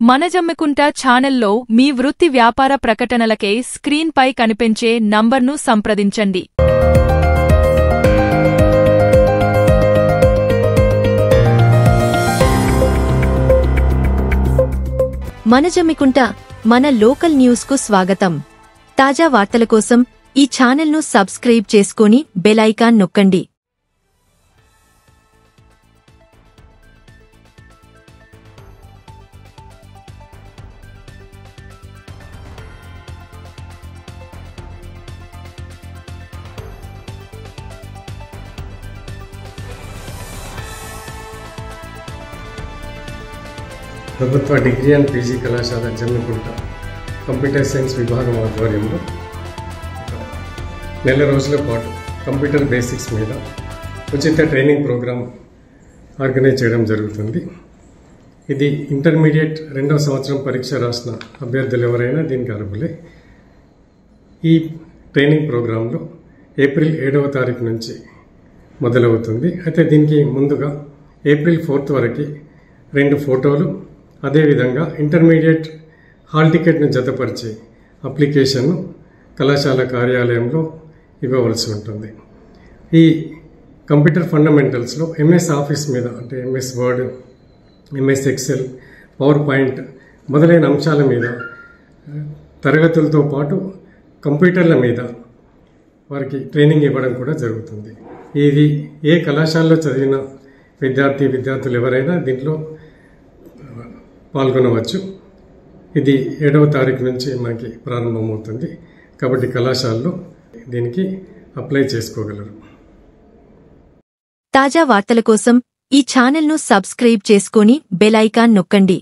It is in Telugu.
మనజమ్మికుంట ఛానల్లో మీ వృత్తి వ్యాపార ప్రకటనలకై స్క్రీన్పై కనిపించే నంబర్ను సంప్రదించండి. మనజమ్మికుంట మన లోకల్ న్యూస్ కు స్వాగతం. తాజా వార్తల కోసం ఈ ఛానల్ను సబ్స్క్రైబ్ చేసుకొని బెల్ ఐకాన్ నొక్కండి. ప్రభుత్వ డిగ్రీ అండ్ పీజీ కళాశాల జమ్మికుంట కంప్యూటర్ సైన్స్ విభాగం ఆధ్వర్యంలో నెల రోజుల పాటు కంప్యూటర్ బేసిక్స్ మీద ఉచిత ట్రైనింగ్ ప్రోగ్రాం ఆర్గనైజ్ చేయడం జరుగుతుంది. ఇది ఇంటర్మీడియట్ 2వ సంవత్సరం పరీక్ష రాసిన అభ్యర్థులు ఎవరైనా దీనికి అర్హులే. ఈ ట్రైనింగ్ ప్రోగ్రాంలో ఏప్రిల్ 7వ తారీఖు నుంచి మొదలవుతుంది. అయితే దీనికి ముందుగా ఏప్రిల్ 4th వరకు 2 ఫోటోలు, అదేవిధంగా ఇంటర్మీడియట్ హాల్ టికెట్ను జతపరిచి అప్లికేషన్ను కళాశాల కార్యాలయంలో ఇవ్వవలసి ఉంటుంది. ఈ కంప్యూటర్ ఫండమెంటల్స్లో ఎంఎస్ ఆఫీస్ మీద అంటే MS word, MS Excel, power point మొదలైన అంశాల మీద తరగతులతో పాటు కంప్యూటర్ల మీద వారికి ట్రైనింగ్ ఇవ్వడం కూడా జరుగుతుంది. ఇది ఏ కళాశాలలో చదివిన విద్యార్థులు ఎవరైనా దీంట్లో పాల్గొనవచ్చు. ఇది 7వ తారీఖు నుంచి మనకి ప్రారంభమవుతుంది కాబట్టి కళాశాలలో దీనికి అప్లై చేసుకోగలరు. తాజా వార్తల కోసం ఈ ఛానల్ను సబ్స్క్రైబ్ చేసుకొని బెల్ ఐకాన్ నొక్కండి.